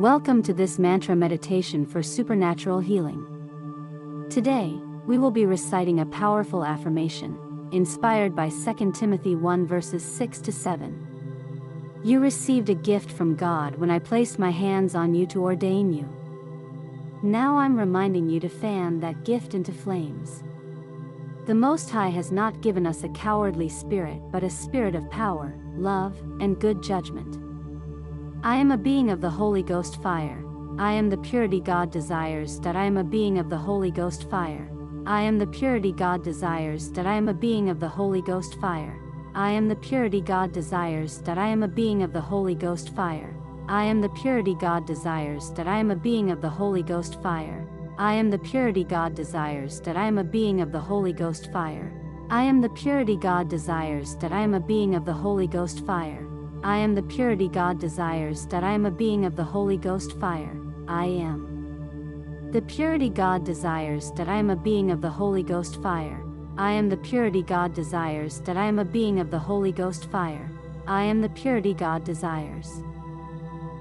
Welcome to this mantra meditation for supernatural healing. Today, we will be reciting a powerful affirmation, inspired by 2 Timothy 1 verses 6 to 7. You received a gift from God when I placed my hands on you to ordain you. Now I'm reminding you to fan that gift into flames. The Most High has not given us a cowardly spirit but a spirit of power, love, and good judgment. I am a being of the Holy Ghost fire. I am the purity God desires that I am a being of the Holy Ghost fire. I am the purity God desires that I am a being of the Holy Ghost fire. I am the purity God desires that I am a being of the Holy Ghost fire. I am the purity God desires that I am a being of the Holy Ghost fire. I am the purity God desires that I am a being of the Holy Ghost fire. I am the purity God desires that I am a being of the Holy Ghost fire. I am the purity God desires that I am a being of the Holy Ghost fire. I am the purity God desires that I am a being of the Holy Ghost fire. I am the purity God desires that I am a being of the Holy Ghost fire. I am the purity God desires.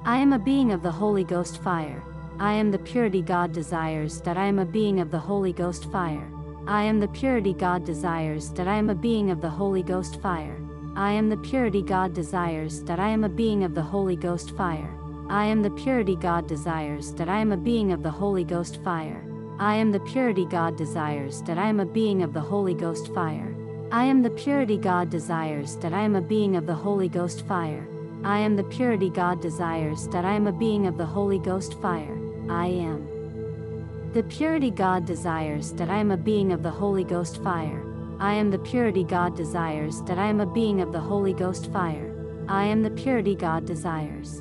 I am a being of the Holy Ghost fire. I am the purity God desires that I am a being of the Holy Ghost fire. I am the purity God desires that I am a being of the Holy Ghost fire. I am the purity God desires that I am a being of the Holy Ghost fire. I am the purity God desires that I am a being of the Holy Ghost fire. I am the purity God desires that I am a being of the Holy Ghost fire. I am the purity God desires that I am a being of the Holy Ghost fire. I am the purity God desires that I am a being of the Holy Ghost fire. I am the purity God desires that I am a being of the Holy Ghost fire. I am the purity God desires that I am a being of the Holy Ghost fire. I am the purity God desires.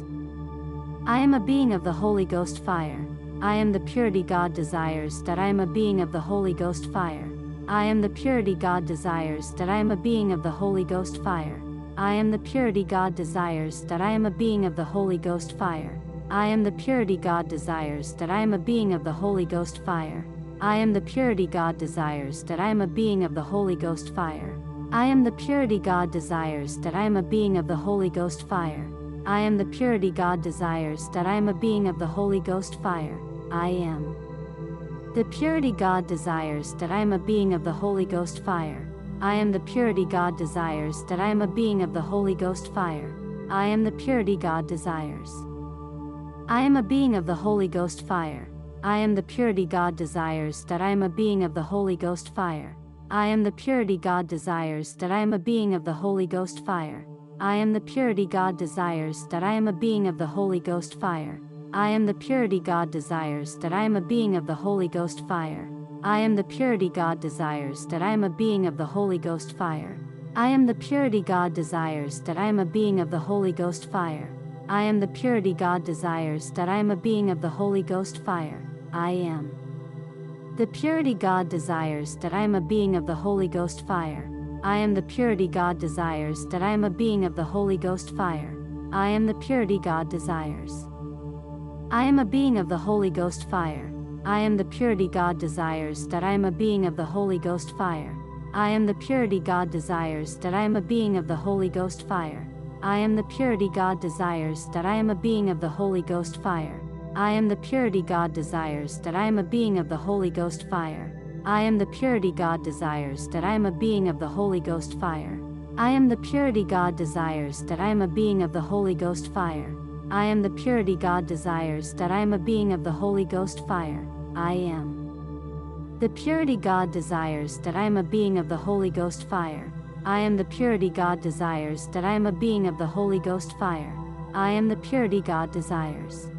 I am a being of the Holy Ghost fire. I am the purity God desires that I am a being of the Holy Ghost fire. I am the purity God desires that I am a being of the Holy Ghost fire. I am the purity God desires that I am a being of the Holy Ghost fire. I am the purity God desires that I am a being of the Holy Ghost fire. I am the purity God desires that I am a being of the Holy Ghost fire. I am the purity God desires that I am a being of the Holy Ghost fire. I am the purity God desires that I am a being of the Holy Ghost fire. I am the purity God desires that I am a being of the Holy Ghost fire. I am the purity God desires that I am a being of the Holy Ghost fire. I am the purity God desires. I am a being of the Holy Ghost fire. I am the purity God desires that I am a being of the Holy Ghost fire. I am the purity God desires that I am a being of the Holy Ghost fire. I am the purity God desires that I am a being of the Holy Ghost fire. I am the purity God desires that I am a being of the Holy Ghost fire. I am the purity God desires that I am a being of the Holy Ghost fire. I am the purity God desires that I am a being of the Holy Ghost fire. I am the purity God desires that I am a being of the Holy Ghost fire. I am the purity God desires that I am a being of the Holy Ghost fire. I am the purity God desires that I am a being of the Holy Ghost fire. I am the purity God desires. I am a being of the Holy Ghost fire. I am the purity God desires that I am a being of the Holy Ghost fire. I am the purity God desires that I am a being of the Holy Ghost fire. I am the purity God desires that I am a being of the Holy Ghost fire. I am the purity God desires that I am a being of the Holy Ghost fire. I am the purity God desires that I am a being of the Holy Ghost fire. I am the purity God desires that I am a being of the Holy Ghost fire. I am the purity God desires that I am a being of the Holy Ghost fire. I am the purity God desires that I am a being of the Holy Ghost fire. I am the purity God desires that I am a being of the Holy Ghost fire. I am the purity God desires.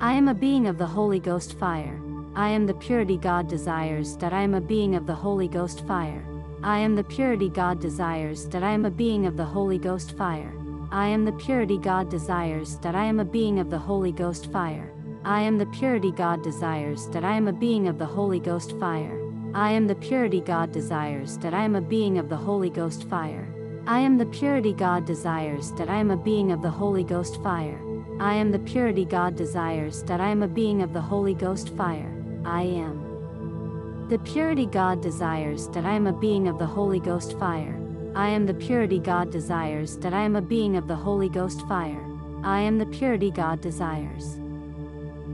I am a being of the Holy Ghost fire. I am the purity God desires that I am a being of the Holy Ghost fire. I am the purity God desires that I am a being of the Holy Ghost fire. I am the purity God desires that I am a being of the Holy Ghost fire. I am the purity God desires that I am a being of the Holy Ghost fire. I am the purity God desires that I am a being of the Holy Ghost fire. I am the purity God desires that I am a being of the Holy Ghost fire. I am the purity God desires that I am a being of the Holy Ghost fire. I am the purity God desires that I am a being of the Holy Ghost fire. I am the purity God desires that I am a being of the Holy Ghost fire. I am the purity God desires.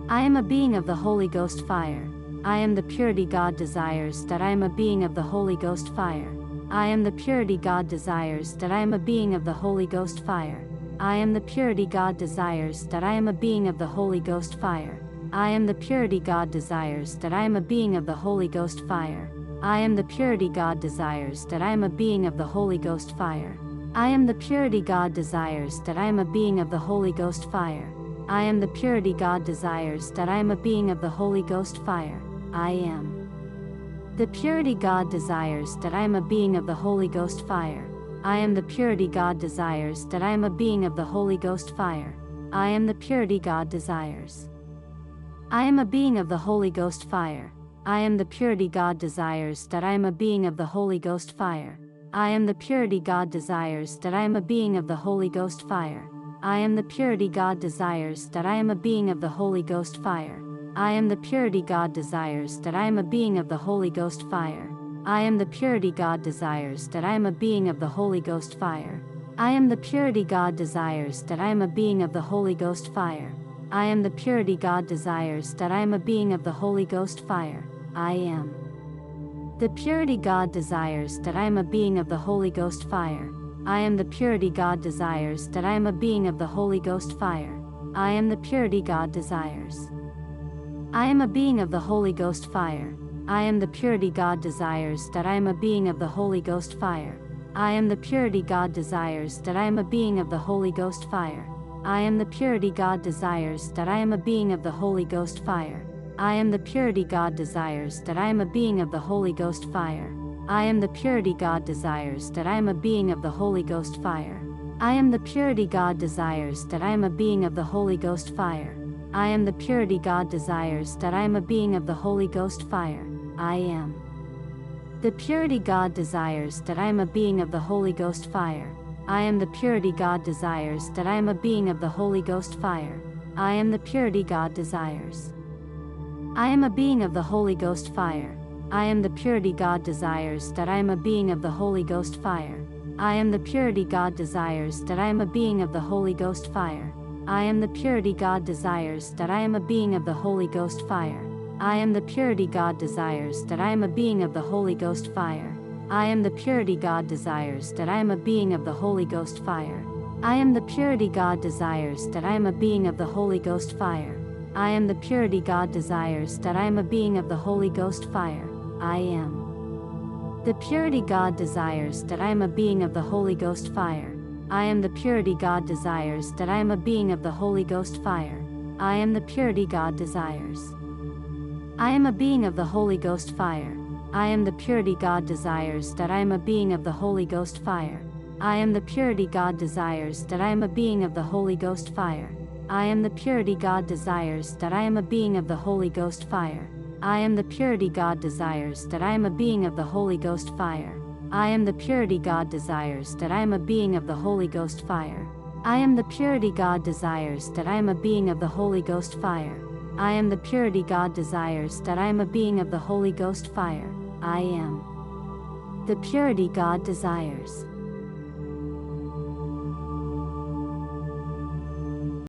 I am a being of the Holy Ghost fire. I am the purity God desires that I am a being of the Holy Ghost fire. I am the purity God desires that I am a being of the Holy Ghost fire. I am the purity God desires that I am a being of the Holy Ghost fire. I am the purity God desires that I am a being of the Holy Ghost fire. I am the purity God desires that I am a being of the Holy Ghost fire. I am the purity God desires that I am a being of the Holy Ghost fire. I am the purity God desires that I am a being of the Holy Ghost fire. I am the purity God desires that I am a being of the Holy Ghost fire. I am the purity God desires that I am a being of the Holy Ghost fire. I am the purity God desires. I am a being of the Holy Ghost fire. I am the purity God desires that I am a being of the Holy Ghost fire. I am the purity God desires that I am a being of the Holy Ghost fire. I am the purity God desires that I am a being of the Holy Ghost fire. I am the purity God desires that I am a being of the Holy Ghost fire. I am the purity God desires that I am a being of the Holy Ghost fire. I am the purity God desires that I am a being of the Holy Ghost fire. I am the purity God desires that I am a being of the Holy Ghost fire. I am the purity God desires that I am a being of the Holy Ghost fire. I am the purity God desires that I am a being of the Holy Ghost fire. I am the purity God desires. I am a being of the Holy Ghost fire. I am the purity God desires that I am a being of the Holy Ghost fire. I am the purity God desires that I am a being of the Holy Ghost fire. I am the purity God desires that I am a being of the Holy Ghost fire. I am the purity God desires that I am a being of the Holy Ghost fire. I am the purity God desires that I am a being of the Holy Ghost fire. I am the purity God desires that I am a being of the Holy Ghost fire. I am the purity God desires that I am a being of the Holy Ghost fire. I am the purity God desires that I am a being of the Holy Ghost fire. I am the purity God desires that I am a being of the Holy Ghost fire. I am the purity God desires. I am a being of the Holy Ghost fire. I am the purity God desires that I am a being of the Holy Ghost fire. I am the purity God desires that I am a being of the Holy Ghost fire. I am the purity God desires that I am a being of the Holy Ghost fire. I am the purity God desires that I am a being of the Holy Ghost fire. I am the purity God desires that I am a being of the Holy Ghost fire. I am the purity God desires that I am a being of the Holy Ghost fire. I am the purity God desires that I am a being of the Holy Ghost fire. I am the purity God desires that I am a being of the Holy Ghost fire. I am the purity God desires that I am a being of the Holy Ghost fire. I am the purity God desires. I am a being of the Holy Ghost fire. I am the purity God desires that I am a being of the Holy Ghost fire. I am the purity God desires that I am a being of the Holy Ghost fire. I am the purity God desires that I am a being of the Holy Ghost fire. I am the purity God desires that I am a being of the Holy Ghost fire. I am the purity God desires that I am a being of the Holy Ghost fire. I am the purity God desires that I am a being of the Holy Ghost fire. I am the purity God desires that I am a being of the Holy Ghost fire. I am the purity God desires.